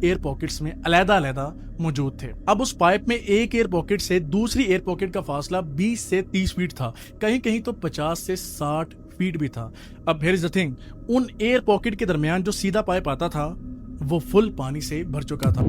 Air pockets में अलग-अलग मौजूद थे। अब उस पाइप में एक एयर पॉकेट से दूसरी एयर पॉकेट का फासला 20 से 30 फीट था, कहीं-कहीं तो 50 से 60 फीट भी था। अब हियर इज द थिंग, उन एयर पॉकेट के दरमियान जो सीधा पाइप आता था वो फुल पानी से भर चुका था।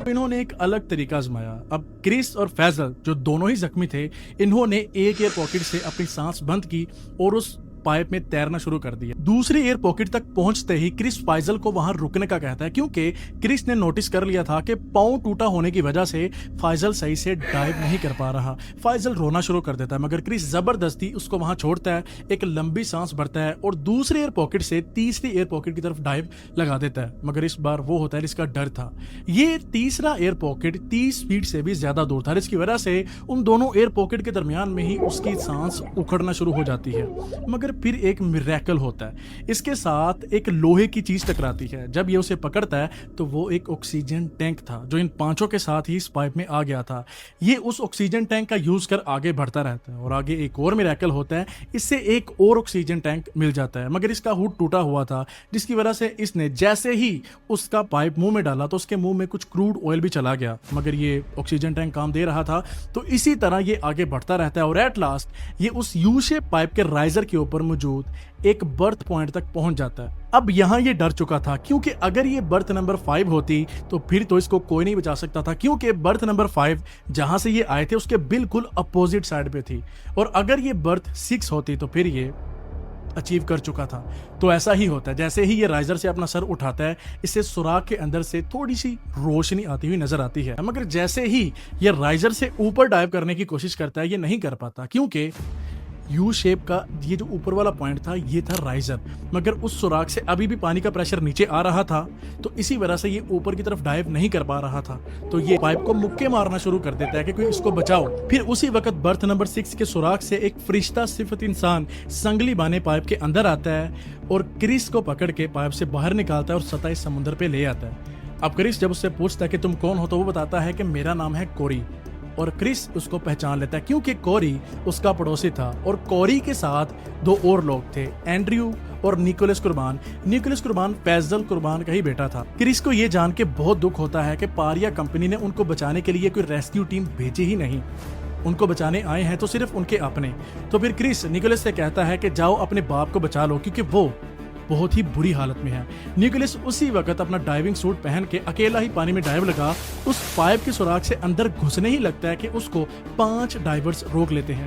इन्होंने एक अलग तरीका आजमाया। अब क्रिस और फैजल जो दोनों ही जख्मी थे, इन्होंने एक एयर पॉकेट से अपनी सांस बंद की और उस पाइप में तैरना शुरू कर दिया। दूसरी एयर पॉकेट तक पहुंचते ही क्रिस फैजल को वहां रुकने का कहता है, क्योंकि क्रिस ने नोटिस कर लिया था कि पांव टूटा होने की वजह से फैजल सही से डाइव नहीं कर पा रहा। फैजल रोना शुरू कर देता है, मगर क्रिस जबरदस्ती उसको वहां छोड़ता है, एक लंबी सांस भरता है और दूसरी एयर पॉकेट से तीसरी एयर पॉकेट की तरफ डाइव लगा देता है। मगर इस बार वो होता है जिसका डर था। ये तीसरा एयर पॉकेट 30 फीट से भी ज्यादा दूर था, जिसकी वजह से उन दोनों एयर पॉकेट के दरमियान में ही उसकी सांस उखड़ना शुरू हो जाती है। मगर फिर एक मिरेकल होता है, इसके साथ एक लोहे की चीज टकराती है। जब ये उसे पकड़ता है तो वो एक ऑक्सीजन टैंक था जो इन पांचों के साथ ही इस पाइप में आ गया था। ये उस ऑक्सीजन टैंक का यूज कर आगे बढ़ता रहता है और आगे एक और मिरेकल होता है, इससे एक और ऑक्सीजन टैंक मिल जाता है। मगर इसका हुड टूटा हुआ था, जिसकी वजह से इसने जैसे ही उसका पाइप मुंह में डाला तो उसके मुंह में कुछ क्रूड ऑयल भी चला गया। मगर ये ऑक्सीजन टैंक काम दे रहा था, तो इसी तरह ये आगे बढ़ता रहता है और एट लास्ट ये उस यू शेप पाइप के राइजर के ऊपर मौजूद एक बर्थ पॉइंट तक पहुंच जाता है। अब यहां ये डर चुका था, क्योंकि अगर ये बर्थ नंबर 5 होती तो फिर तो इसको कोई नहीं बचा सकता था, क्योंकि बर्थ नंबर 5 जहां से ये आए थे उसके बिल्कुल अपोजिट साइड पे थी। और अगर ये बर्थ 6 होती तो फिर ये अचीव कर चुका था। तो ऐसा ही होता है, जैसे ही ये राइजर से अपना सर उठाता है, इससे सुराख के अंदर से थोड़ी सी रोशनी आती हुई नजर आती है। मगर जैसे ही ये राइजर से ऊपर डाइव करने की कोशिश करता है, ये नहीं कर पाता, क्योंकि यू शेप का ये जो ऊपर वाला पॉइंट था ये था राइजर। मगर उस सुराख से अभी भी पानी का प्रेशर नीचे आ रहा था, तो इसी वजह से ये ऊपर की तरफ डाइव नहीं कर पा रहा था। तो ये पाइप को मुक्के मारना शुरू कर देता है कि कोई इसको बचाओ। फिर उसी वक्त बर्थ नंबर 6 के सुराख से एक फरिश्ता सिफत इंसान संगली बाने पाइप के अंदर आता है और क्रिस को पकड़ के पाइप से बाहर निकालता है और सतह समुद्र पे ले आता है। अब क्रिस जब उससे पूछता है कि तुम कौन हो, तो वो बताता है कि मेरा नाम है कोरी। और क्रिस उसको पहचान लेता है, क्योंकि कोरी उसका पड़ोसी था और कोरी के साथ 2 और लोग थे, एंड्रयू और निकोलस कुर्बान। निकोलस कुर्बान फैजल कुर्बान का ही बेटा था। क्रिस को यह जान के बहुत दुख होता है कि पारिया कंपनी ने उनको बचाने के लिए कोई रेस्क्यू टीम भेजी ही नहीं। उनको बचाने आए हैं तो सिर्फ उनके अपने। तो फिर क्रिस निकोलस से कहता है कि जाओ अपने बाप को बचा लो, क्योंकि वो बहुत ही बुरी हालत में है। निकोलस उसी वक्त अपना डाइविंग सूट पहन के अकेला ही पानी में डाइव लगा उस पाइप के सुराख से अंदर घुसने ही लगता है कि उसको 5 डाइवर्स रोक लेते हैं।